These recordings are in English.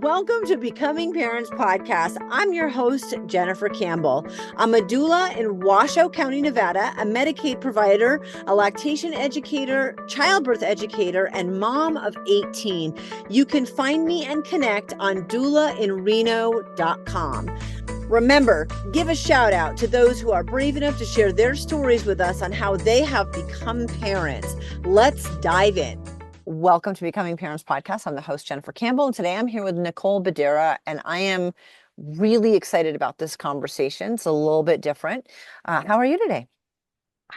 Welcome to Becoming Parents Podcast. I'm your host, Jennifer Campbell. I'm a doula in Washoe County, Nevada, a Medicaid provider, a lactation educator, childbirth educator, and mom of 18. You can find me and connect on doulainreno.com. Remember, give a shout out to those who are brave enough to share their stories with us on how they have become parents. Let's dive in. Welcome to Becoming Parents Podcast. I'm the host, Jennifer Campbell, and today I'm here with Nicole Bedera, and I am really excited about this conversation. It's a little bit different. How are you today?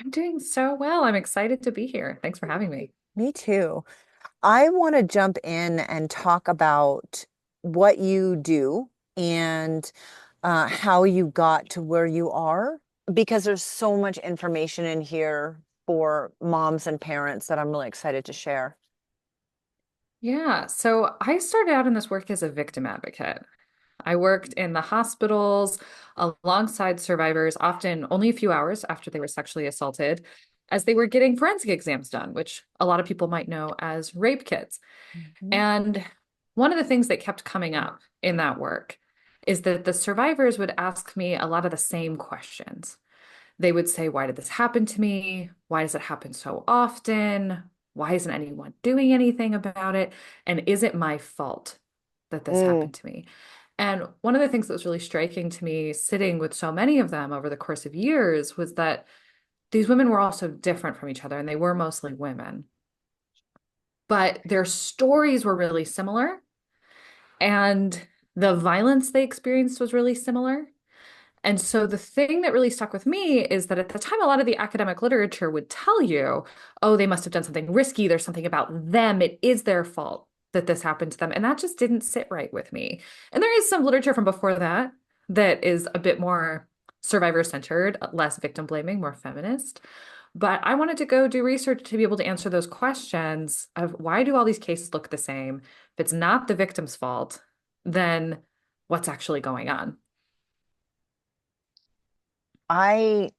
I'm doing so well. I'm excited to be here. Thanks for having me. Me too. I want to jump in and talk about what you do and how you got to where you are, because there's so much information in here for moms and parents that I'm really excited to share. Yeah, so I started out in this work as a victim advocate. I worked in the hospitals alongside survivors, often only a few hours after they were sexually assaulted, as they were getting forensic exams done, which a lot of people might know as rape kits. Mhm. And one of the things that kept coming up in that work is that the survivors would ask me a lot of the same questions. They would say, why did this happen to me? Why does it happen so often? Why isn't anyone doing anything about it? And is it my fault that this Mm. happened to me? And one of the things that was really striking to me sitting with so many of them over the course of years was that these women were also different from each other, and they were mostly women. But their stories were really similar, and the violence they experienced was really similar. And so the thing that really stuck with me is that at the time, a lot of the academic literature would tell you, oh, they must have done something risky. There's something about them. It is their fault that this happened to them. And that just didn't sit right with me. And there is some literature from before that that is a bit more survivor centered, less victim blaming, more feminist. But I wanted to go do research to be able to answer those questions of why do all these cases look the same? If it's not the victim's fault, then what's actually going on? I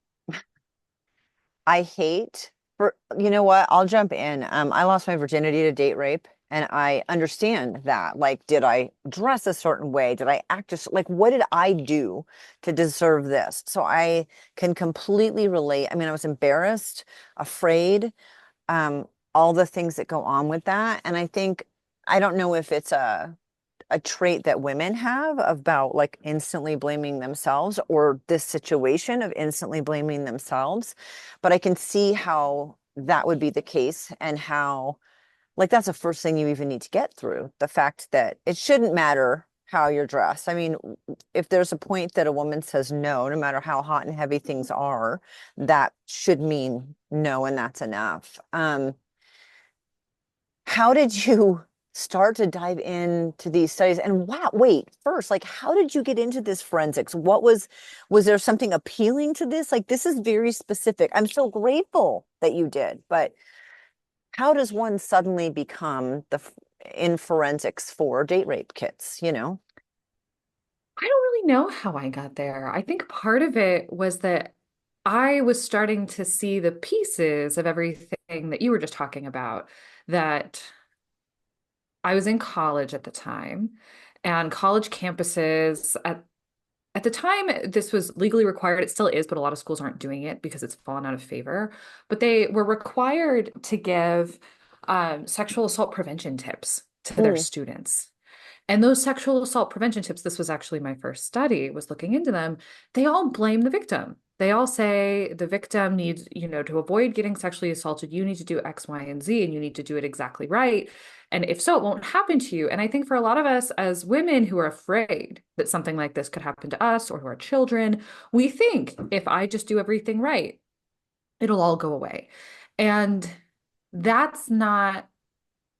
I hate for you know what? I'll jump in. I lost my virginity to date rape, and I understand that. Like, did I dress a certain way? Did I act like what did I do to deserve this? So I can completely relate. I mean, I was embarrassed, afraid, um, all the things that go on with that. And I think I don't know if it's a trait that women have about like instantly blaming themselves, or this situation of instantly blaming themselves. But I can see how that would be the case, and how like that's the first thing you even need to get through the fact that it shouldn't matter how you're dressed. I mean, if there's a point that a woman says no, no matter how hot and heavy things are, that should mean no, and that's enough. How did you start to dive into these studies? And wow, wait, first, like, how did you get into this forensics? Was there something appealing to this? Like, this is very specific. I'm so grateful that you did, but how does one suddenly become in forensics for date rape kits, you know? I don't really know how I got there. I think part of it was that I was starting to see the pieces of everything that you were just talking about. That I was in college at the time, and college campuses at the time, this was legally required. It still is, but a lot of schools aren't doing it because it's fallen out of favor. But they were required to give sexual assault prevention tips to their Mm, students. And those sexual assault prevention tips, this was actually my first study, was looking into them. They all blame the victim. They all say the victim needs, to avoid getting sexually assaulted, you need to do X, Y, and Z, and you need to do it exactly right. And if so, it won't happen to you. And I think for a lot of us as women who are afraid that something like this could happen to us or to our children, we think if I just do everything right, it'll all go away. And that's not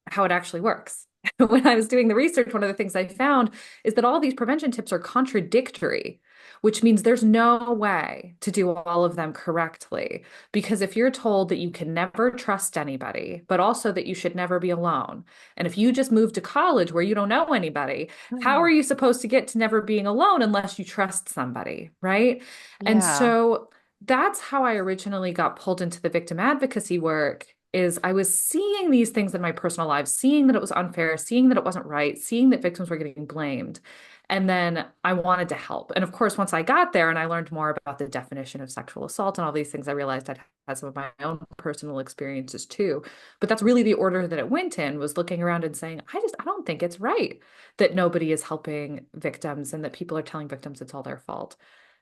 how it actually works. When I was doing the research, one of the things I found is that all these prevention tips are contradictory, which means there's no way to do all of them correctly. Because if you're told that you can never trust anybody, but also that you should never be alone, and if you just move to college where you don't know anybody, how mm, are you supposed to get to never being alone unless you trust somebody, right? And yeah. so that's how I originally got pulled into the victim advocacy work, is I was seeing these things in my personal lives, seeing that it was unfair, seeing that it wasn't right, seeing that victims were getting blamed. And then I wanted to help. And of course, once I got there and I learned more about the definition of sexual assault and all these things, I realized I'd had some of my own personal experiences too. But that's really the order that it went in, was looking around and saying, I don't think it's right that nobody is helping victims and that people are telling victims it's all their fault.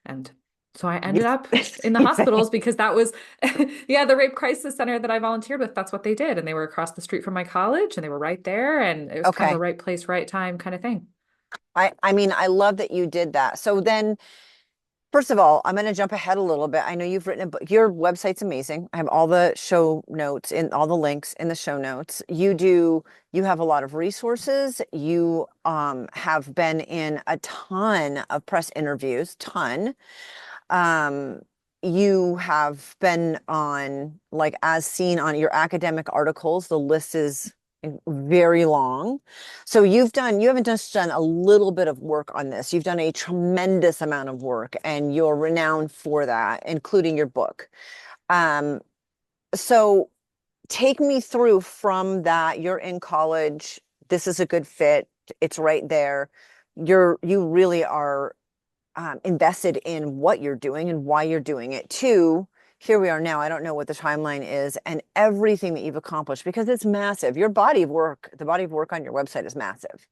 And so I You, ended up in the hospitals because that was, yeah, the rape crisis center that I volunteered with. That's what they did. And they were across the street from my college and they were right there. And it was kind of a okay. right place, right time kind of thing. I mean, I love that you did that. So then, first of all, I'm going to jump ahead a little bit. I know you've written a book. Your website's amazing. I have all the show notes and all the links in the show notes. You have a lot of resources. You have been in a ton of press interviews, ton. Um, you have been on, like, as seen on your academic articles, the list is very long. So you haven't just done a little bit of work on this. You've done a tremendous amount of work and you're renowned for that, including your book. Um, so take me through from that. You're in college. This is a good fit. It's right there. You really are invested in what you're doing and why you're doing it. Two, here we are now. I don't know what the timeline is and everything that you've accomplished because it's massive. Your body of work, the body of work on your website is massive.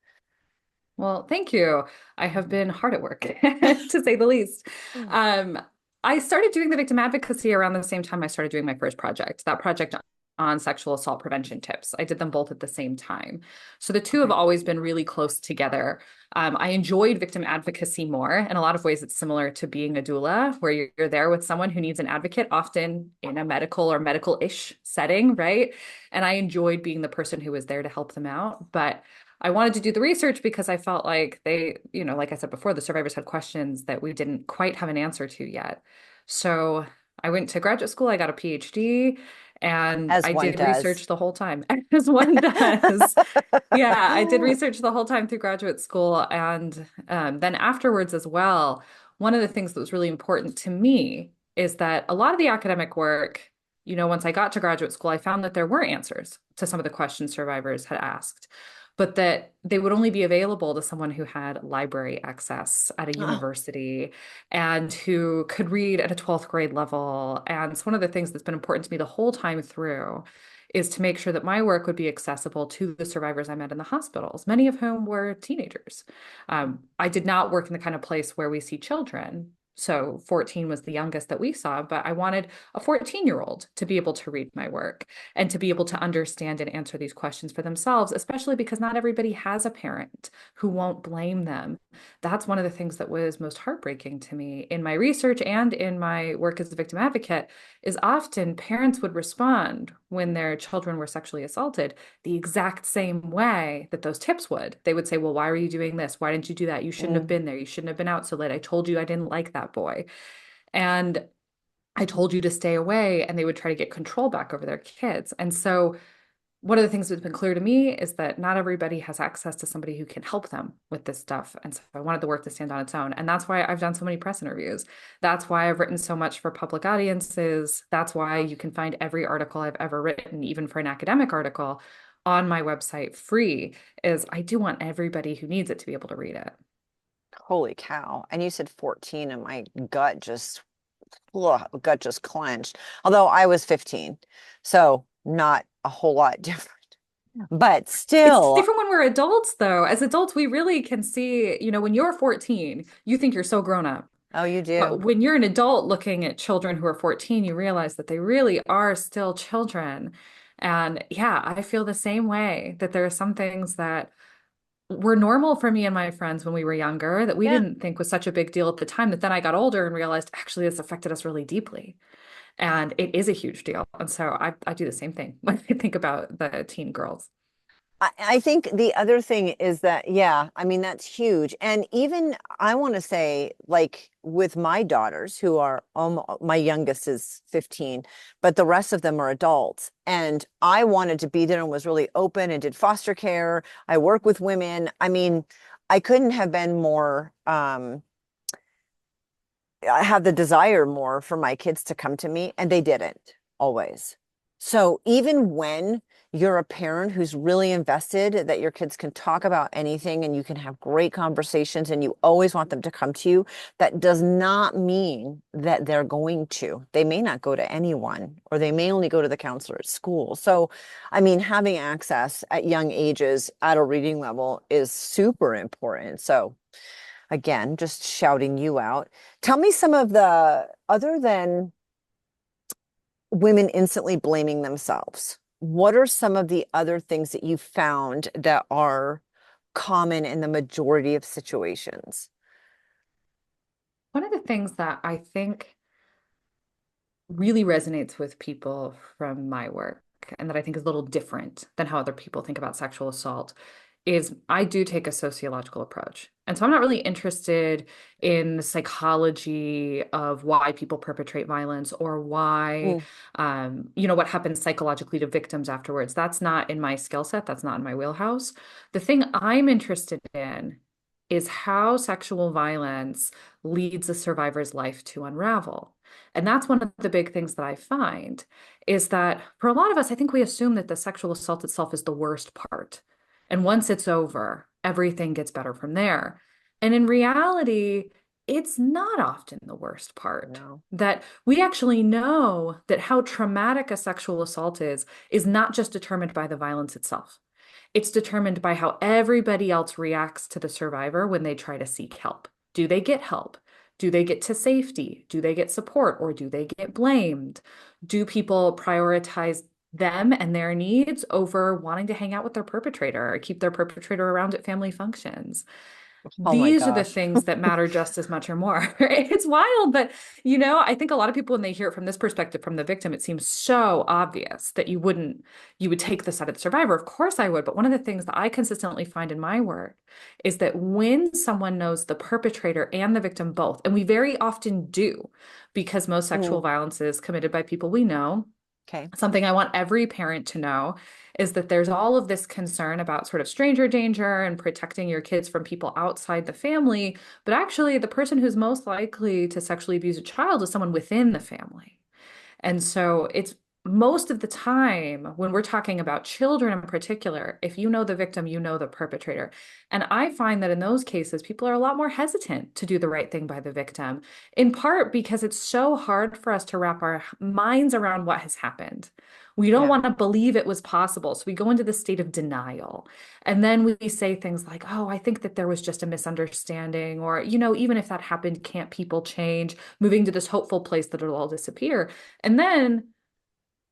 Well, thank you. I have been hard at work, to say the least. Mm. Um, I started doing the victim advocacy around the same time I started doing my first project, that project on sexual assault prevention tips. I did them both at the same time. So the two have Okay. always been really close together. I enjoyed victim advocacy more. In a lot of ways, it's similar to being a doula, where you're there with someone who needs an advocate, often in a medical or medical-ish setting, right? And I enjoyed being the person who was there to help them out. But I wanted to do the research because I felt like like I said before, the survivors had questions that we didn't quite have an answer to yet. So I went to graduate school, I got a PhD, and As I one did does. research the whole time, as one does. Yeah, I did research the whole time through graduate school. And then afterwards as well, one of the things that was really important to me is that a lot of the academic work, once I got to graduate school, I found that there were answers to some of the questions survivors had asked, but that they would only be available to someone who had library access at a Oh, university and who could read at a 12th grade level. And it's one of the things that's been important to me the whole time through is to make sure that my work would be accessible to the survivors I met in the hospitals, many of whom were teenagers. I did not work in the kind of place where we see children. So 14 was the youngest that we saw, but I wanted a 14-year-old to be able to read my work and to be able to understand and answer these questions for themselves, especially because not everybody has a parent who won't blame them. That's one of the things that was most heartbreaking to me in my research and in my work as a victim advocate is often parents would respond when their children were sexually assaulted the exact same way that those tips would. They would say, well, why were you doing this? Why didn't you do that? You shouldn't have mm. been there. You shouldn't have been out so late. I told you I didn't like that boy. And I told you to stay away. And they would try to get control back over their kids. And so one of the things that's been clear to me is that not everybody has access to somebody who can help them with this stuff. And so I wanted the work to stand on its own. And that's why I've done so many press interviews. That's why I've written so much for public audiences. That's why you can find every article I've ever written, even for an academic article, on my website free, is I do want everybody who needs it to be able to read it. Holy cow. And you said 14 and my gut just, ugh, gut just clenched. Although I was 15, so not a whole lot different. But It's still, different when we're adults, though. As adults, we really can see, when you're 14, you think you're so grown up. oh, you But do. when you're an adult looking at children who are 14, you realize that they really are still children. And yeah, I feel the same way that there are some things that were normal for me and my friends when we were younger that we Yeah. didn't think was such a big deal at the time, that then I got older and realized actually this affected us really deeply. And it is a huge deal. And so I do the same thing when I think about the teen girls. I think the other thing is that, yeah, I mean, that's huge. And even I want to say, like with my daughters, who are my youngest is 15, but the rest of them are adults. And I wanted to be there and was really open and did foster care. I work with women. I mean, I couldn't have been more, I have the desire more for my kids to come to me, and they didn't always. So even when you're a parent who's really invested that your kids can talk about anything and you can have great conversations and you always want them to come to you, that does not mean that they're going to. They may not go to anyone, or they may only go to the counselor at school. So, I mean, having access at young ages at a reading level is super important. So, again, just shouting you out. Tell me some of the, other than women instantly blaming themselves, what are some of the other things that you found that are common in the majority of situations? One of the things that I think really resonates with people from my work and that I think is a little different than how other people think about sexual assault is I do take a sociological approach. And so I'm not really interested in the psychology of why people perpetrate violence or why, Mm, what happens psychologically to victims afterwards. That's not in my skill set. That's not in my wheelhouse. The thing I'm interested in is how sexual violence leads a survivor's life to unravel. And that's one of the big things that I find is that for a lot of us, I think we assume that the sexual assault itself is the worst part. And once it's over, everything gets better from there. And in reality, it's not often the worst part. no. That we actually know that how traumatic a sexual assault is not just determined by the violence itself. It's determined by how everybody else reacts to the survivor when they try to seek help. Do they get help? Do they get to safety? Do they get support or do they get blamed? Do people prioritize them and their needs over wanting to hang out with their perpetrator or keep their perpetrator around at family functions? Oh my These are the gosh. things that matter just as much or more. It's wild, but I think a lot of people, when they hear it from this perspective, from the victim, it seems so obvious that you would take the side of the survivor. Of course I would. But one of the things that I consistently find in my work is that when someone knows the perpetrator and the victim both, and we very often do, because most sexual Mm, violence is committed by people we know, okay. something I want every parent to know is that there's all of this concern about sort of stranger danger and protecting your kids from people outside the family. But actually, the person who's most likely to sexually abuse a child is someone within the family. And so it's most of the time when we're talking about children in particular, if you know the victim, you know the perpetrator. And I find that in those cases, people are a lot more hesitant to do the right thing by the victim, in part because it's so hard for us to wrap our minds around what has happened. We don't Yeah. want to believe it was possible. So we go into this state of denial. And then we say things like, oh, I think that there was just a misunderstanding. Or, even if that happened, can't people change? Moving to this hopeful place that it'll all disappear. And then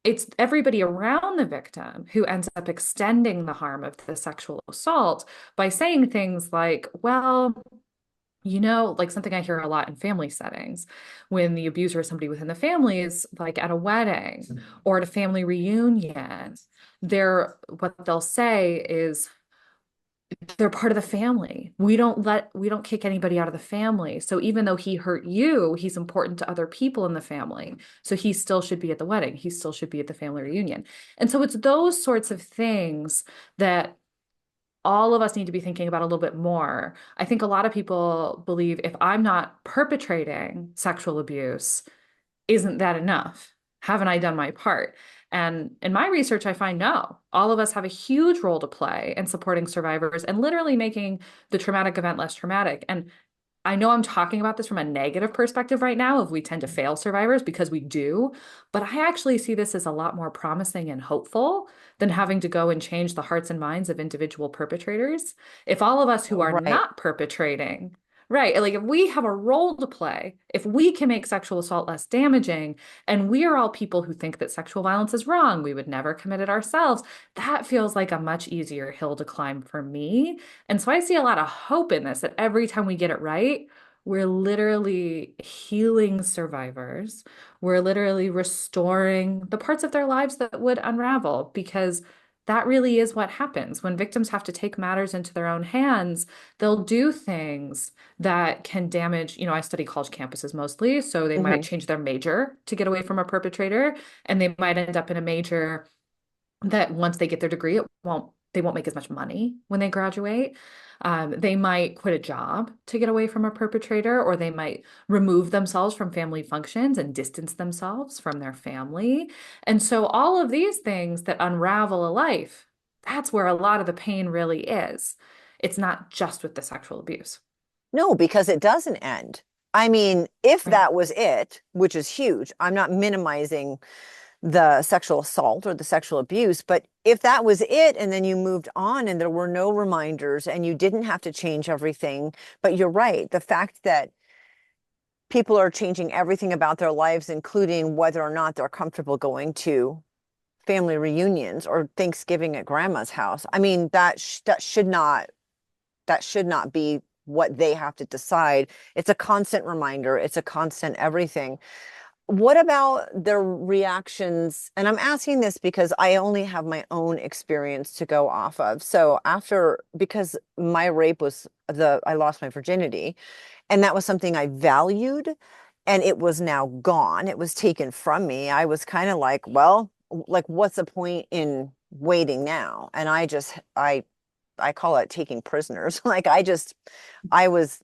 it's everybody around the victim who ends up extending the harm of the sexual assault by saying things like, well, like something I hear a lot in family settings when the abuser is somebody within the family is like at a wedding or at a family reunion. What they'll say is, they're part of the family. We don't kick anybody out of the family. So even though he hurt you, he's important to other people in the family. So he still should be at the wedding. He still should be at the family reunion. And so it's those sorts of things that all of us need to be thinking about a little bit more. I think a lot of people believe if I'm not perpetrating sexual abuse, isn't that enough? Haven't I done my part? And in my research, I find no, all of us have a huge role to play in supporting survivors and literally making the traumatic event less traumatic. And I know I'm talking about this from a negative perspective right now, of we tend to fail survivors because we do, but I actually see this as a lot more promising and hopeful than having to go and change the hearts and minds of individual perpetrators. If all of us who are Right. not perpetrating, right, like if we have a role to play, if we can make sexual assault less damaging, and we are all people who think that sexual violence is wrong, we would never commit it ourselves, that feels like a much easier hill to climb for me. And so I see a lot of hope in this, that every time we get it right, we're literally healing survivors. We're literally restoring the parts of their lives that would unravel, because that really is what happens. When victims have to take matters into their own hands, they'll do things that can damage. I study college campuses mostly, so they might Hmm. change their major to get away from a perpetrator, and they might end up in a major that once they get their degree, they won't make as much money when they graduate. They might quit a job to get away from a perpetrator, or they might remove themselves from family functions and distance themselves from their family. And so, all of these things that unravel a life, that's where a lot of the pain really is. It's not just with the sexual abuse. No, because it doesn't end. I mean, if Right. that was it, which is huge, I'm not minimizing the sexual assault or the sexual abuse, but if that was it and then you moved on and there were no reminders and you didn't have to change everything, but you're right, the fact that people are changing everything about their lives, including whether or not they're comfortable going to family reunions or Thanksgiving at grandma's house. I mean, that should not be what they have to decide. It's a constant reminder, it's a constant everything. What about their reactions? And I'm asking this because I only have my own experience to go off of. So after, because my rape was I lost my virginity, and that was something I valued, and it was now gone. It was taken from me. I was kind of like, well, like, what's the point in waiting now? And I call it taking prisoners. Like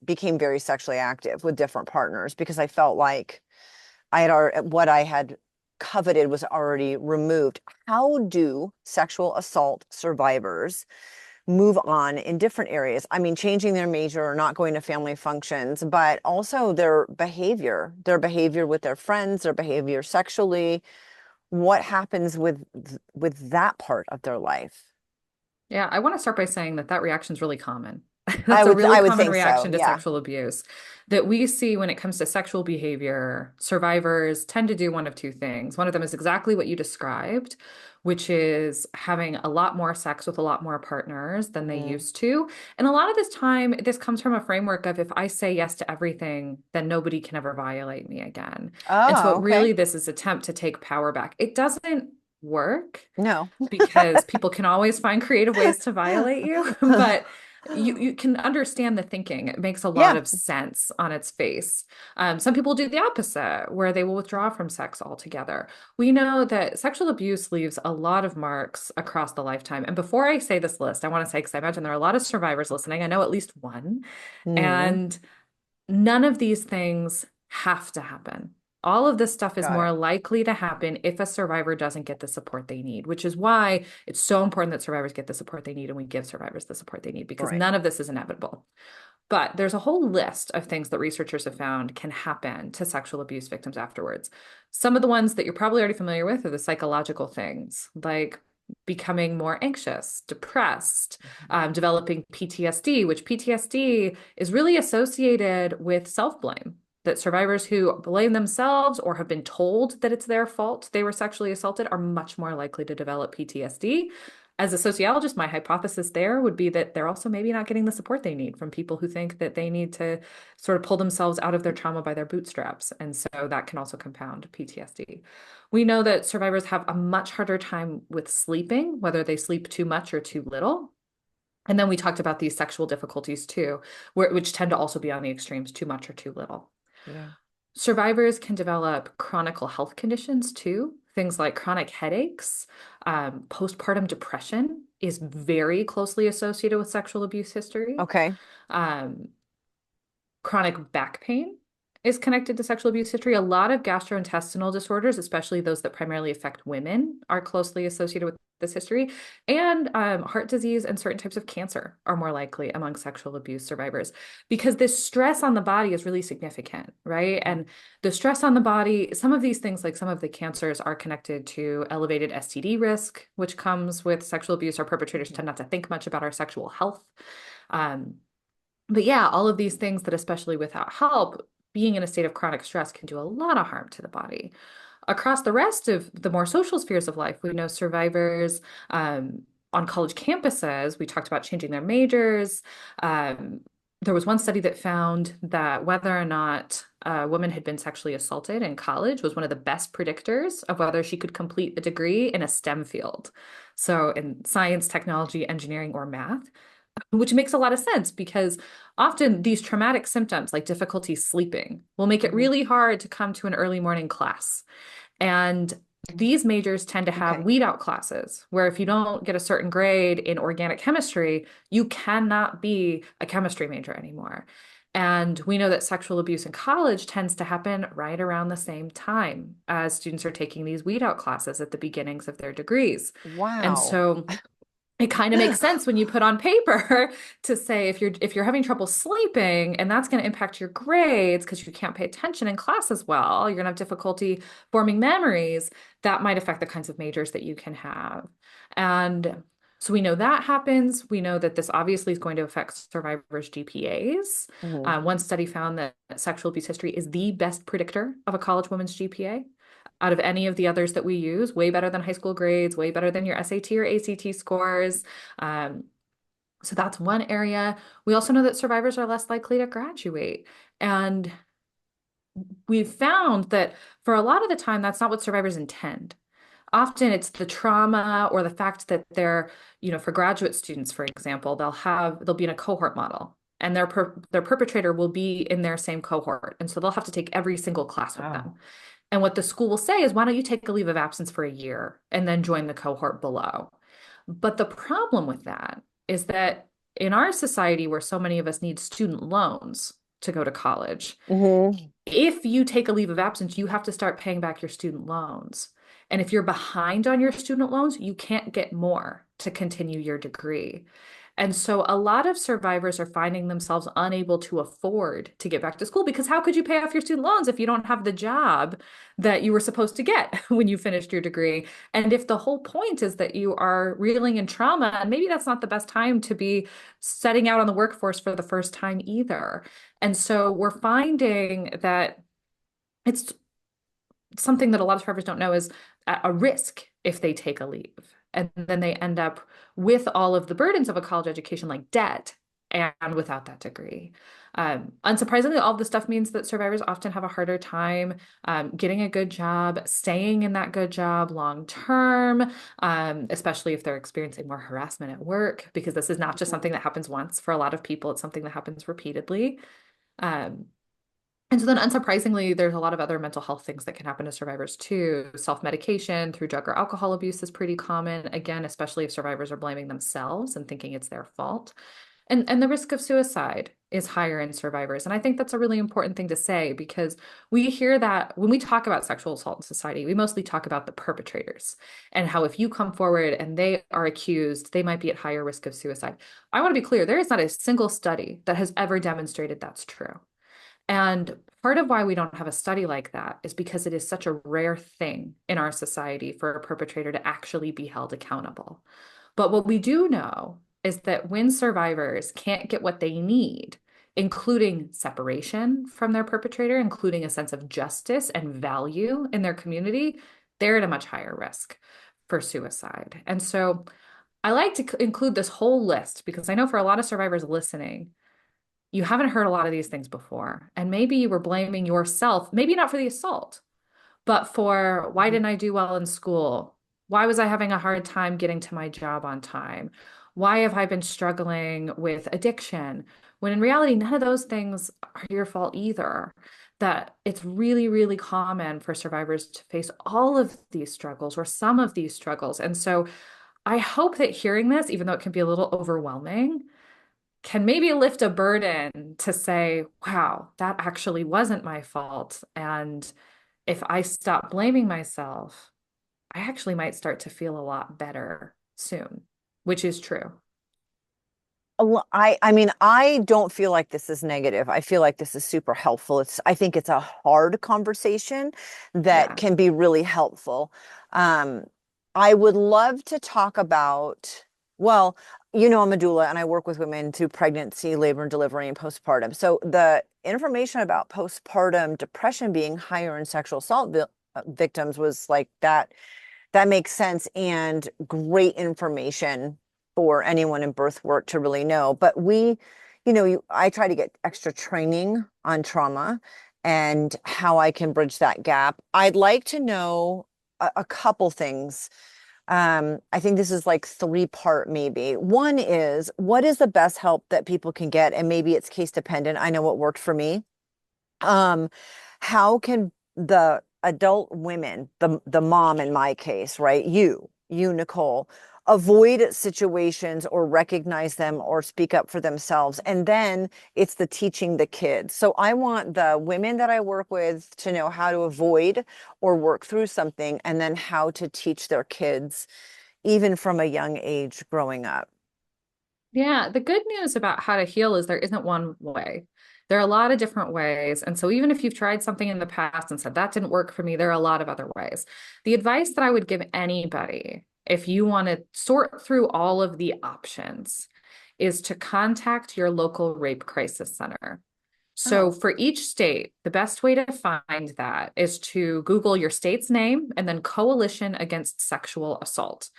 became very sexually active with different partners because I felt like what I had coveted was already removed. How do sexual assault survivors move on in different areas? I mean, changing their major or not going to family functions, but also their behavior with their friends, their behavior sexually. What happens with that part of their life? Yeah, I want to start by saying that that reaction is really common. That's a really I would common think so. reaction to Yeah. sexual abuse that we see when it comes to sexual behavior. Survivors tend to do one of two things. One of them is exactly what you described, which is having a lot more sex with a lot more partners than they Mm. used to. And a lot of this time, this comes from a framework of if I say yes to everything, then nobody can ever violate me again. And so Oh, it okay. really, this is attempt to take power back. It doesn't work No. because people can always find creative ways to violate you. But you can understand the thinking. It makes a lot Yeah. of sense on its face. Some people do the opposite, where they will withdraw from sex altogether. We know that sexual abuse leaves a lot of marks across the lifetime. And before I say this list, I want to say, because I imagine there are a lot of survivors listening, I know at least one, Mm. and none of these things have to happen. All of this stuff is Got more it. likely to happen if a survivor doesn't get the support they need, which is why it's so important that survivors get the support they need and we give survivors the support they need because Right. none of this is inevitable. But there's a whole list of things that researchers have found can happen to sexual abuse victims afterwards. Some of the ones that you're probably already familiar with are the psychological things, like becoming more anxious, depressed, Mhm. developing PTSD, which PTSD is really associated with self-blame. That survivors who blame themselves or have been told that it's their fault they were sexually assaulted are much more likely to develop PTSD. As a sociologist, my hypothesis there would be that they're also maybe not getting the support they need from people who think that they need to sort of pull themselves out of their trauma by their bootstraps. And so that can also compound PTSD. We know that survivors have a much harder time with sleeping, whether they sleep too much or too little. And then we talked about these sexual difficulties too, which tend to also be on the extremes, too much or too little. Yeah. Survivors can develop chronic health conditions too, things like chronic headaches. Postpartum depression is very closely associated with sexual abuse history. Okay. Um, Chronic back pain is connected to sexual abuse history. A lot of gastrointestinal disorders, especially those that primarily affect women, are closely associated with this history. And heart disease and certain types of cancer are more likely among sexual abuse survivors because this stress on the body is really significant, right? Yeah. And the stress on the body, some of these things, like some of the cancers, are connected to elevated STD risk, which comes with sexual abuse. Our perpetrators Mhm. tend not to think much about our sexual health. Um, but yeah, all of these things that, especially without help, being in a state of chronic stress can do a lot of harm to the body. Across the rest of the more social spheres of life, we know survivors on college campuses. We talked about changing their majors. Um, there was one study that found that whether or not a woman had been sexually assaulted in college was one of the best predictors of whether she could complete a degree in a STEM field. So in science, technology, engineering, or math, which makes a lot of sense because often these traumatic symptoms, like difficulty sleeping, will make it Mhm. really hard to come to an early morning class. And These majors tend to have Okay. weed out classes where if you don't get a certain grade in organic chemistry, you cannot be a chemistry major anymore. And we know that sexual abuse in college tends to happen right around the same time as students are taking these weed out classes at the beginnings of their degrees. And Wow. so it kind of makes sense when you put on paper to say if you're having trouble sleeping and that's going to impact your grades because you can't pay attention in class as well, you're going to have difficulty forming memories, that might affect the kinds of majors that you can have. And so we know that happens. We know that this obviously is going to affect survivors' GPAs. Mhm. One study found that sexual abuse history is the best predictor of a college woman's GPA out of any of the others that we use, way better than high school grades, way better than your SAT or ACT scores. Um, so that's one area. We also know that survivors are less likely to graduate. And we've found that for a lot of the time, that's not what survivors intend. Often it's the trauma or the fact that for graduate students, for example, they'll be in a cohort model and their perpetrator will be in their same cohort. And so they'll have to take every single class with them. Oh. And what the school will say is, why don't you take a leave of absence for a year and then join the cohort below? But the problem with that is that in our society, where so many of us need student loans to go to college, Hmm. if you take a leave of absence, you have to start paying back your student loans. And if you're behind on your student loans, you can't get more to continue your degree. And so a lot of survivors are finding themselves unable to afford to get back to school because how could you pay off your student loans if you don't have the job that you were supposed to get when you finished your degree? And if the whole point is that you are reeling in trauma, and maybe that's not the best time to be setting out on the workforce for the first time either. And so we're finding that it's something that a lot of survivors don't know is a risk if they take a leave. And then they end up with all of the burdens of a college education, like debt, and without that degree. Unsurprisingly, all of this stuff means that survivors often have a harder time getting a good job, staying in that good job long term, especially if they're experiencing more harassment at work, because this is not just something that happens once. For a lot of people, it's something that happens repeatedly. Um, and so then, unsurprisingly, there's a lot of other mental health things that can happen to survivors too. Self-medication through drug or alcohol abuse is pretty common, again, especially if survivors are blaming themselves and thinking it's their fault. And the risk of suicide is higher in survivors. And I think that's a really important thing to say because we hear that when we talk about sexual assault in society, we mostly talk about the perpetrators and how if you come forward and they are accused, they might be at higher risk of suicide. I want to be clear, there is not a single study that has ever demonstrated that's true. And part of why we don't have a study like that is because it is such a rare thing in our society for a perpetrator to actually be held accountable. But what we do know is that when survivors can't get what they need, including separation from their perpetrator, including a sense of justice and value in their community, they're at a much higher risk for suicide. And so I like to include this whole list because I know for a lot of survivors listening, you haven't heard a lot of these things before. And maybe you were blaming yourself, maybe not for the assault, but for why Mhm. didn't I do well in school? Why was I having a hard time getting to my job on time? Why have I been struggling with addiction? When in reality, none of those things are your fault either. That it's really, really common for survivors to face all of these struggles or some of these struggles. And so I hope that hearing this, even though it can be a little overwhelming, can maybe lift a burden to say, wow, that actually wasn't my fault. And if I stop blaming myself, I actually might start to feel a lot better soon, which is true. I mean, I don't feel like this is negative. I feel like this is super helpful. I think it's a hard conversation that Yeah. can be really helpful. Um, I would love to talk about, well, I'm a doula and I work with women through pregnancy, labor and delivery, and postpartum. So the information about postpartum depression being higher in sexual assault victims was like that makes sense and great information for anyone in birth work to really know. But I try to get extra training on trauma and how I can bridge that gap. I'd like to know a couple things. I think this is like three-part maybe. One is, what is the best help that people can get? And maybe it's case dependent. I know what worked for me. Um, how can the adult women, the mom in my case, right? You, Nicole, avoid situations or recognize them or speak up for themselves. And then it's the teaching the kids. So I want the women that I work with to know how to avoid or work through something, and then how to teach their kids, even from a young age growing up. Yeah, the good news about how to heal is there isn't one way. There are a lot of different ways. And so even if you've tried something in the past and said that didn't work for me, there are a lot of other ways. The advice that I would give anybody, if you want to sort through all of the options, is to contact your local rape crisis center. So Oh, for each state, the best way to find that is to Google your state's name and then Coalition Against Sexual Assault.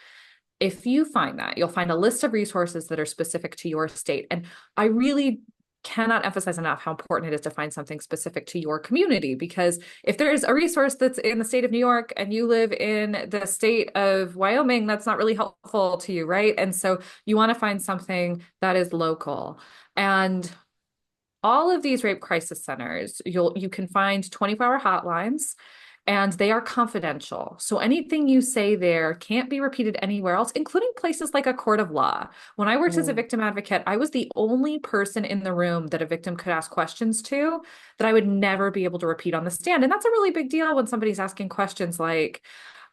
If you find that, you'll find a list of resources that are specific to your state. And I really cannot emphasize enough how important it is to find something specific to your community, because if there's a resource that's in the state of New York and you live in the state of Wyoming, that's not really helpful to you, right? And so you want to find something that is local. And all of these rape crisis centers, you can find 24-hour hotlines, and they are confidential. So anything you say there can't be repeated anywhere else, including places like a court of law. When I worked as a mm, victim advocate, I was the only person in the room that a victim could ask questions to that I would never be able to repeat on the stand. And that's a really big deal when somebody's asking questions like,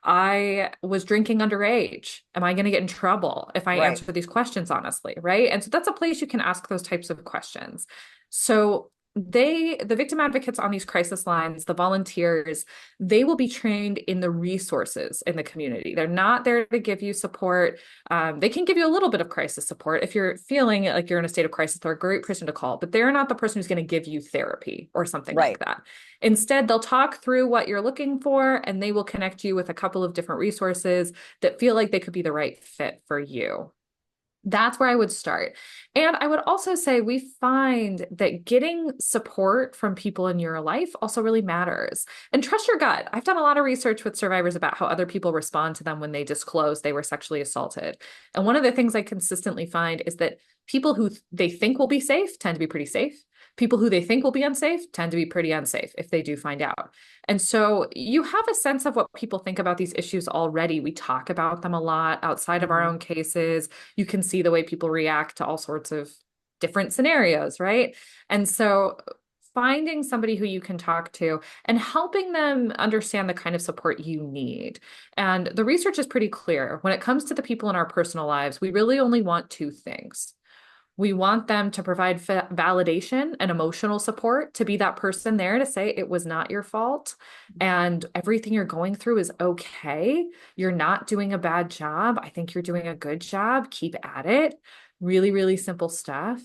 I was drinking underage. Am I going to get in trouble if I right. answer these questions honestly? Right. And so that's a place you can ask those types of questions. So the victim advocates on these crisis lines, the volunteers, they will be trained in the resources in the community. They're not there to give you support. They can give you a little bit of crisis support if you're feeling like you're in a state of crisis. They're a great person to call, but they're not the person who's going to give you therapy or something like Right. that. Instead, they'll talk through what you're looking for, and they will connect you with a couple of different resources that feel like they could be the right fit for you. That's where I would start. And I would also say we find that getting support from people in your life also really matters. And trust your gut. I've done a lot of research with survivors about how other people respond to them when they disclose they were sexually assaulted. And one of the things I consistently find is that people who they think will be safe tend to be pretty safe. People who they think will be unsafe tend to be pretty unsafe if they do find out. And so you have a sense of what people think about these issues already. We talk about them a lot outside of our Mhm. own cases. You can see the way people react to all sorts of different scenarios, right? And so finding somebody who you can talk to and helping them understand the kind of support you need. And the research is pretty clear. When it comes to the people in our personal lives, we really only want two things. We want them to provide validation and emotional support, to be that person there to say it was not your fault and everything you're going through is okay. You're not doing a bad job. I think you're doing a good job. Keep at it. Really, really simple stuff.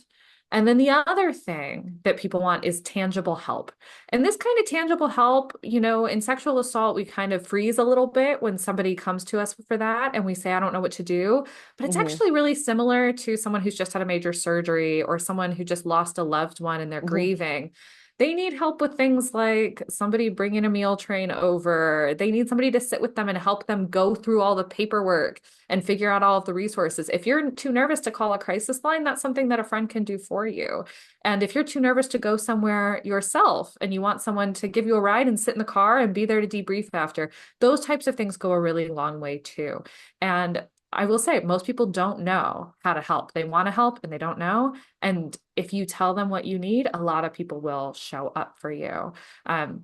And then the other thing that people want is tangible help. And this kind of tangible help, in sexual assault, we kind of freeze a little bit when somebody comes to us for that and we say, I don't know what to do. But it's Mhm. actually really similar to someone who's just had a major surgery or someone who just lost a loved one and they're Mhm. grieving. They need help with things like somebody bringing a meal train over. They need somebody to sit with them and help them go through all the paperwork and figure out all of the resources. If you're too nervous to call a crisis line, that's something that a friend can do for you. And if you're too nervous to go somewhere yourself and you want someone to give you a ride and sit in the car and be there to debrief after, those types of things go a really long way too. And I will say, most people don't know how to help. They want to help and they don't know. And if you tell them what you need, a lot of people will show up for you. Um,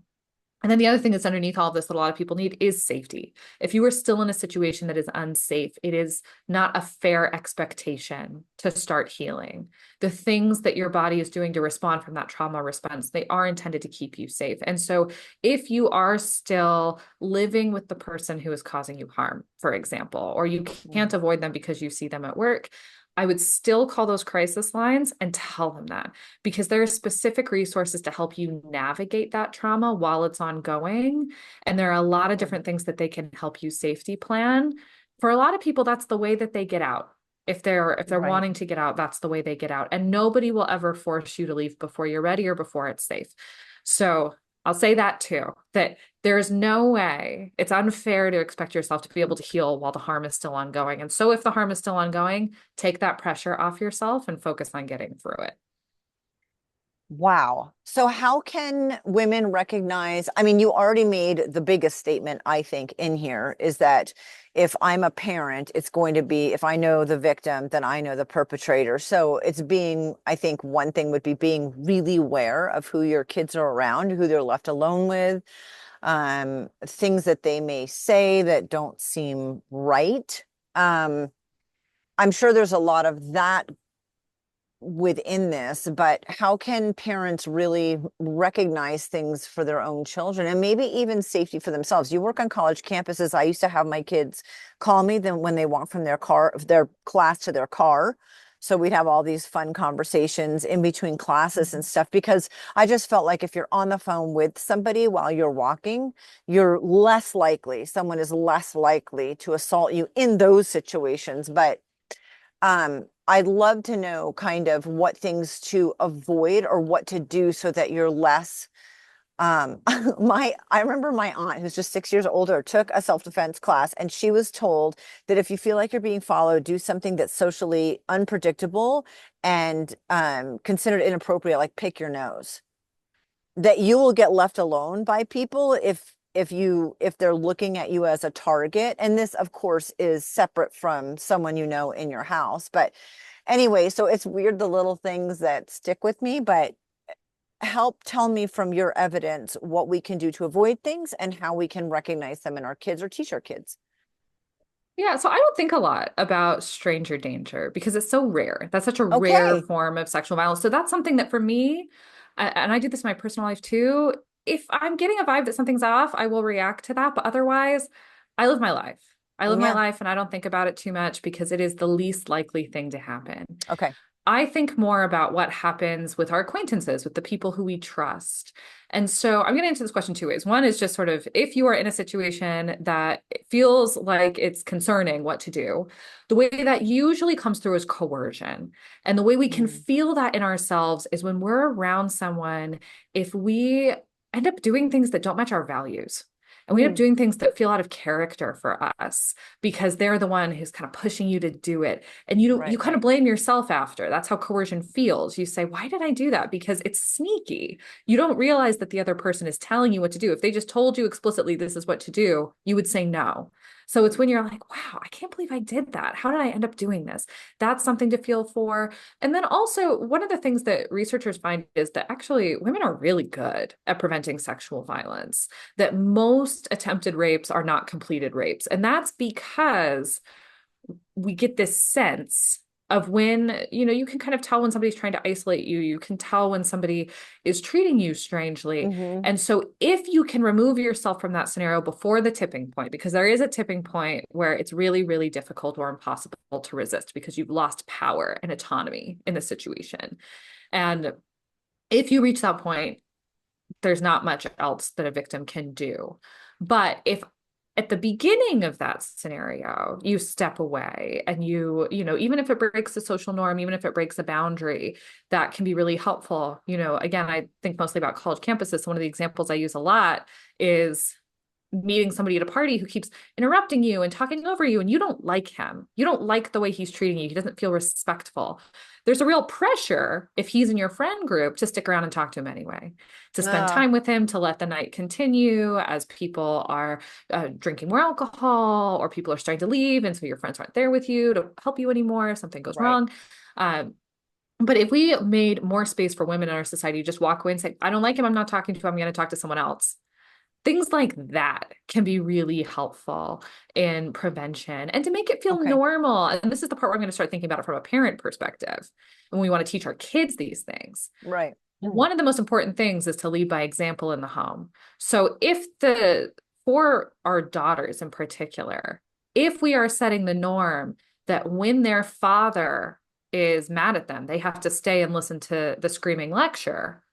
and then the other thing that's underneath all of this that a lot of people need is safety. If you are still in a situation that is unsafe, it is not a fair expectation to start healing. The things that your body is doing to respond from that trauma response, they are intended to keep you safe. And so if you are still living with the person who is causing you harm, for example, or you can't Mhm. avoid them because you see them at work, I would still call those crisis lines and tell them that, because there are specific resources to help you navigate that trauma while it's ongoing. And there are a lot of different things that they can help you safety plan. For a lot of people, that's the way that they get out. If they're Right. wanting to get out, that's the way they get out. And nobody will ever force you to leave before you're ready or before it's safe. So I'll say that too, that there is no way, it's unfair to expect yourself to be able to heal while the harm is still ongoing. And so if the harm is still ongoing, take that pressure off yourself and focus on getting through it. Wow. So how can women recognize? I mean, you already made the biggest statement, I think, in here is that if I'm a parent, it's going to be if I know the victim, then I know the perpetrator. So it's being, I think one thing would be being really aware of who your kids are around, who they're left alone with, things that they may say that don't seem right. Um, I'm sure there's a lot of that within this, but how can parents really recognize things for their own children and maybe even safety for themselves? You work on college campuses. I used to have my kids call me then when they walk from their class to their car. So we'd have all these fun conversations in between classes and Mhm. stuff because I just felt like if you're on the phone with somebody while you're walking, you're less likely, someone is less likely to assault you in those situations. But I'd love to know kind of what things to avoid or what to do so that you're less I remember my aunt who's just 6 years older took a self-defense class and she was told that if you feel like you're being followed, do something that's socially unpredictable and considered inappropriate, like pick your nose, that you will get left alone by people if they're looking at you as a target. And this of course is separate from someone you know in your house, but anyway, so it's weird the little things that stick with me, but help tell me from your evidence what we can do to avoid things and how we can recognize them in our kids or teach our kids. Yeah, so I don't think a lot about stranger danger because it's so rare. That's such a rare Okay. form of sexual violence. So that's something that for me, and I do this in my personal life too, if I'm getting a vibe that something's off, I will react to that. But otherwise, I live my life. I live my Yeah. life and I don't think about it too much because it is the least likely thing to happen. Okay. I think more about what happens with our acquaintances, with the people who we trust. And so I'm going to answer this question two ways. One is just sort of if you are in a situation that feels like it's concerning what to do, the way that usually comes through is coercion. And the way we can Mm. feel that in ourselves is when we're around someone, if we end up doing things that don't match our values. And we end up Mm. doing things that feel out of character for us because they're the one who's kind of pushing you to do it and you Right, kind of right. blame yourself after. That's how coercion feels. You say, why did I do that? Because it's sneaky. You don't realize that the other person is telling you what to do. If they just told you explicitly this is what to do, you would say no. So it's when you're like, wow, I can't believe I did that. How did I end up doing this? That's something to feel for. And then also, one of the things that researchers find is that actually women are really good at preventing sexual violence, that most attempted rapes are not completed rapes. And that's because we get this sense of when, you can kind of tell when somebody's trying to isolate you. You can tell when somebody is treating you strangely. Hmm. And so if you can remove yourself from that scenario before the tipping point, because there is a tipping point where it's really, really difficult or impossible to resist because you've lost power and autonomy in the situation. And if you reach that point, there's not much else that a victim can do. But if at the beginning of that scenario, you step away and even if it breaks the social norm, even if it breaks a boundary, that can be really helpful. Again, I think mostly about college campuses. So one of the examples I use a lot is meeting somebody at a party who keeps interrupting you and talking over you, and you don't like him. You don't like the way he's treating you. He doesn't feel respectful. There's a real pressure if he's in your friend group to stick around and talk to him anyway, to spend Uh, time with him, to let the night continue as people are drinking more alcohol or people are starting to leave. And so your friends aren't there with you to help you anymore if something goes right. wrong. But if we made more space for women in our society, just walk away and say, I don't like him. I'm not talking to him. I'm going to talk to someone else. Things like that can be really helpful in prevention and to make it feel Okay. normal. And this is the part where I'm going to start thinking about it from a parent perspective. And we want to teach our kids these things. Right. Mm. One of the most important things is to lead by example in the home. So for our daughters in particular, if we are setting the norm that when their father is mad at them, they have to stay and listen to the screaming lecture,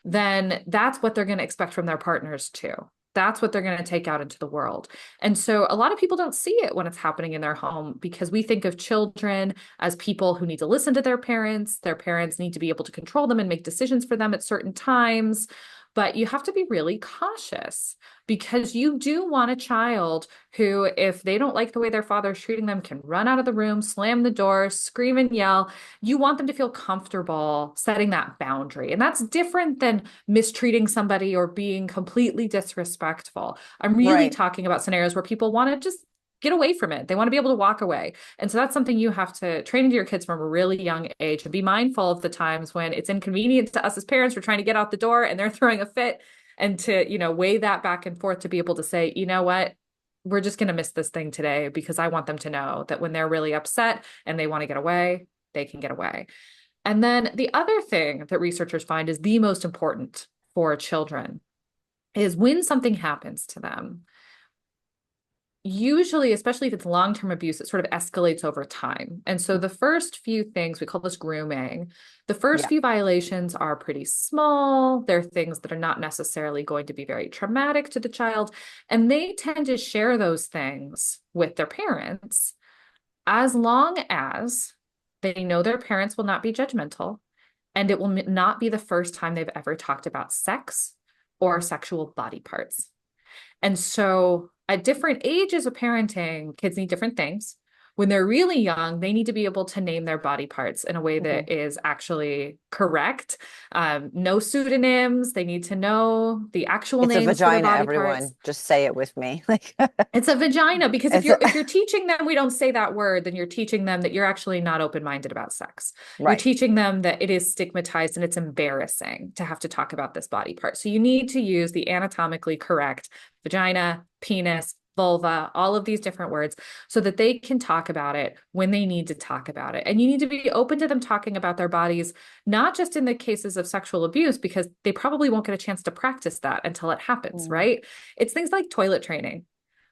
then that's what they're going to expect from their partners too. That's what they're going to take out into the world. And so a lot of people don't see it when it's happening in their home because we think of children as people who need to listen to their parents. Their parents need to be able to control them and make decisions for them at certain times. But you have to be really cautious because you do want a child who, if they don't like the way their father's treating them, can run out of the room, slam the door, scream and yell. You want them to feel comfortable setting that boundary. And that's different than mistreating somebody or being completely disrespectful. I'm really Right. talking about scenarios where people want to just get away from it. They want to be able to walk away. And so that's something you have to train into your kids from a really young age and be mindful of the times when it's inconvenient to us as parents. We're trying to get out the door and they're throwing a fit, and to, weigh that back and forth to be able to say, you know what? We're just going to miss this thing today because I want them to know that when they're really upset and they want to get away, they can get away. And then the other thing that researchers find is the most important for children is when something happens to them, usually, especially if it's long-term abuse, it sort of escalates over time. And so the first few things, we call this grooming, the first Yeah. few violations are pretty small. They're things that are not necessarily going to be very traumatic to the child. And they tend to share those things with their parents as long as they know their parents will not be judgmental and it will not be the first time they've ever talked about sex or sexual body parts. And so at different ages of parenting, kids need different things. When they're really young, they need to be able to name their body parts in a way Hmm. that is actually correct. No pseudonyms. They need to know the actual It's a names for their vagina, body parts. everyone. Just say it with me. Like It's a vagina because if it's a, you're teaching them we don't say that word, then you're teaching them that you're actually not open-minded about sex. You're right. teaching them that it is stigmatized and it's embarrassing to have to talk about this body part. So you need to use the anatomically correct vagina, penis, vulva, all of these different words so that they can talk about it when they need to talk about it. And you need to be open to them talking about their bodies, not just in the cases of sexual abuse, because they probably won't get a chance to practice that until it happens, Mm-hmm. right? It's things like toilet training,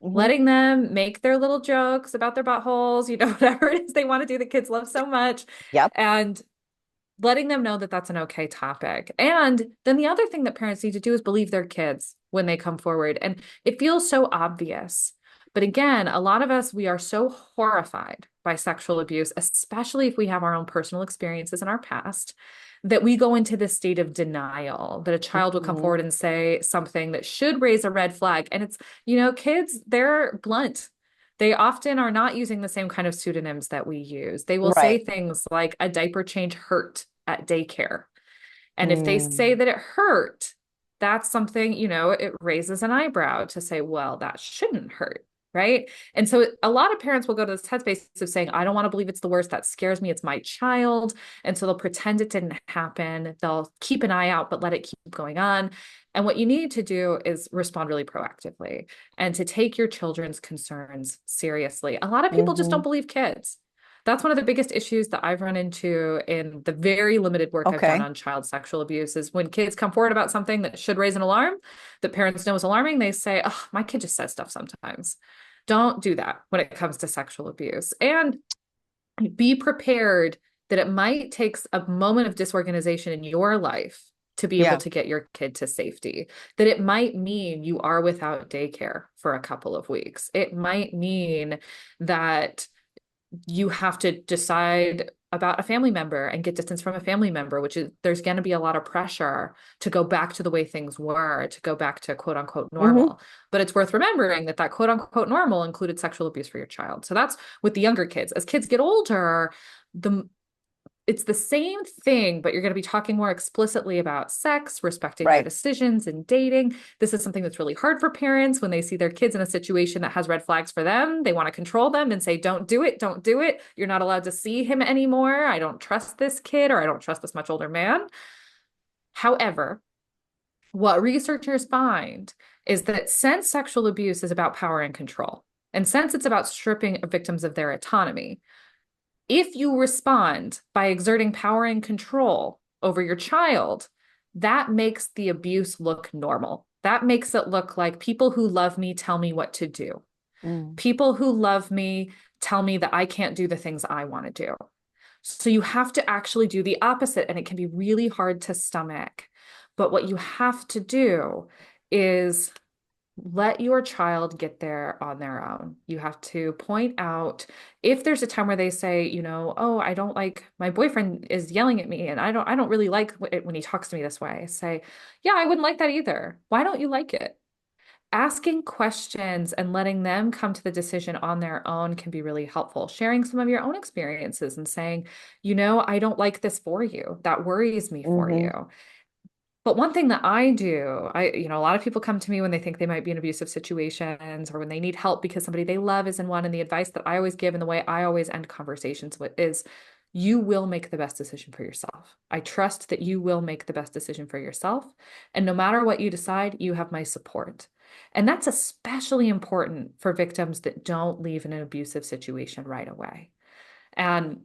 letting them make their little jokes about their buttholes, whatever it is they want to do that kids love so much, Yep. and letting them know that that's an okay topic. And then the other thing that parents need to do is believe their kids when they come forward. And it feels so obvious. But again, a lot of us, we are so horrified by sexual abuse, especially if we have our own personal experiences in our past, that we go into this state of denial that a child will come Hmm. forward and say something that should raise a red flag. And it's, kids, they're blunt. They often are not using the same kind of pseudonyms that we use. They will say Right. things like a diaper change hurt at daycare. And if they say Mm. that it hurt, that's something, it raises an eyebrow to say, well, that shouldn't hurt. Right. And so a lot of parents will go to this headspace of saying, I don't want to believe it's the worst. That scares me. It's my child. And so they'll pretend it didn't happen. They'll keep an eye out, but let it keep going on. And what you need to do is respond really proactively and to take your children's concerns seriously. A lot of people just Hmm. don't believe kids. That's one of the biggest issues that I've run into in the very limited work I've done Okay. on child sexual abuse is when kids come forward about something that should raise an alarm, that parents know is alarming, they say, oh, my kid just says stuff sometimes. Don't do that when it comes to sexual abuse. And be prepared that it might take a moment of disorganization in your life to be able Yeah. to get your kid to safety. That it might mean you are without daycare for a couple of weeks. It might mean that you have to decide about a family member and get distance from a family member, which is there's going to be a lot of pressure to go back to the way things were, to go back to quote unquote Hmm. normal. But it's worth remembering that that quote unquote normal included sexual abuse for your child. So that's with the younger kids. As kids get older, the it's the same thing, but you're going to be talking more explicitly about sex, respecting their Right. decisions and dating. This is something that's really hard for parents when they see their kids in a situation that has red flags for them. They want to control them and say, don't do it, don't do it. You're not allowed to see him anymore. I don't trust this kid, or I don't trust this much older man. However, what researchers find is that since sexual abuse is about power and control, and since it's about stripping victims of their autonomy, if you respond by exerting power and control over your child, that makes the abuse look normal. That makes it look like people who love me tell me what to do. Mm. People who love me tell me that I can't do the things I want to do. So you have to actually do the opposite, and it can be really hard to stomach. But what you have to do is let your child get there on their own. You have to point out if there's a time where they say, oh, I don't like my boyfriend is yelling at me and I don't really like it when he talks to me this way. Say, yeah, I wouldn't like that either. Why don't you like it? Asking questions and letting them come to the decision on their own can be really helpful. Sharing some of your own experiences and saying, I don't like this for you. That worries me for Hmm. you. But one thing that I do, a lot of people come to me when they think they might be in abusive situations or when they need help because somebody they love is in one. And the advice that I always give and the way I always end conversations with is you will make the best decision for yourself. I trust that you will make the best decision for yourself. And no matter what you decide, you have my support. And that's especially important for victims that don't leave in an abusive situation right away. And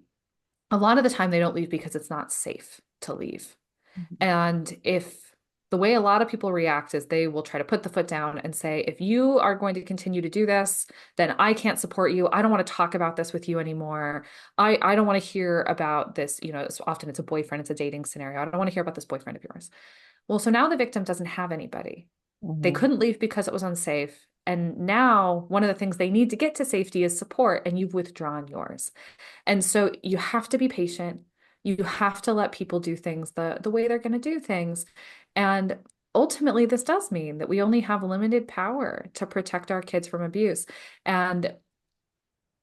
a lot of the time, they don't leave because it's not safe to leave. And if the way a lot of people react is they will try to put the foot down and say, if you are going to continue to do this, then I can't support you. I don't want to talk about this with you anymore. I don't want to hear about this. So often it's a boyfriend, it's a dating scenario. I don't want to hear about this boyfriend of yours. Well, so now the victim doesn't have anybody. They Hmm. couldn't leave because it was unsafe. And now one of the things they need to get to safety is support, and you've withdrawn yours. And so you have to be patient. You have to let people do things the way they're going to do things. And ultimately, this does mean that we only have limited power to protect our kids from abuse. And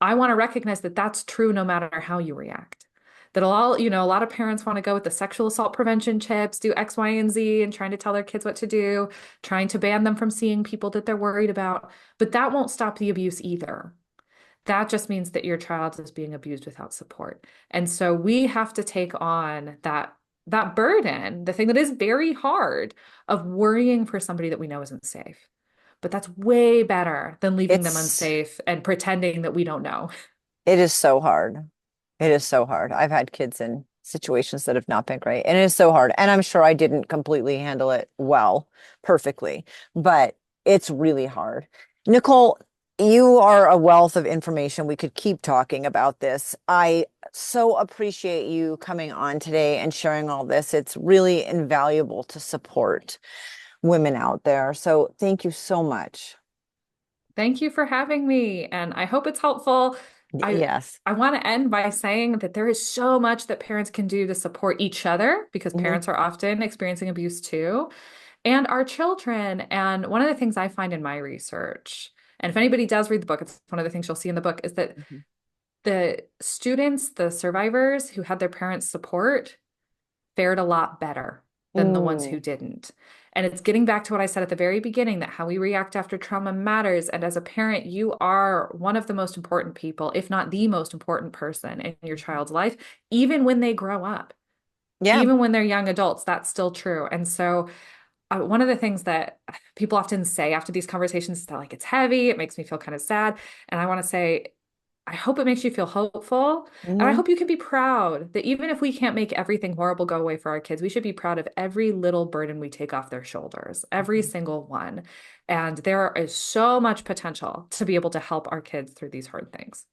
I want to recognize that that's true no matter how you react. That a lot of parents want to go with the sexual assault prevention chips, do X, Y, and Z, and trying to tell their kids what to do, trying to ban them from seeing people that they're worried about. But that won't stop the abuse either. That just means that your child is being abused without support. And so we have to take on that burden, the thing that is very hard of worrying for somebody that we know isn't safe. But that's way better than leaving them It's unsafe and pretending that we don't know. it is so hard. It is so hard. I've had kids in situations that have not been great, and it is so hard. And I'm sure I didn't completely handle it well, perfectly, but it's really hard. Nicole, you are a wealth of information. We could keep talking about this. I so appreciate you coming on today and sharing all this. It's really invaluable to support women out there. So thank you so much. Thank you for having me, and I hope it's helpful. I Yes. I want to end by saying that there is so much that parents can do to support each other because Hmm. parents are often experiencing abuse too, and our children. And one of the things I find in my research, and if anybody does read the book, it's one of the things you'll see in the book, is that Hmm. the students, the survivors who had their parents' support fared a lot better than the ones who Mm. didn't. And it's getting back to what I said at the very beginning that how we react after trauma matters. And as a parent, you are one of the most important people, if not the most important person in your child's life, even when they grow up, Yeah. even when they're young adults, that's still true. And so, one of the things that people often say after these conversations is that, like, it's heavy, it makes me feel kind of sad. And I want to say, I hope it makes you feel hopeful. And I Hmm. hope you can be proud that even if we can't make everything horrible go away for our kids, we should be proud of every little burden we take off their shoulders, every Hmm. single one. And there is so much potential to be able to help our kids through these hard things.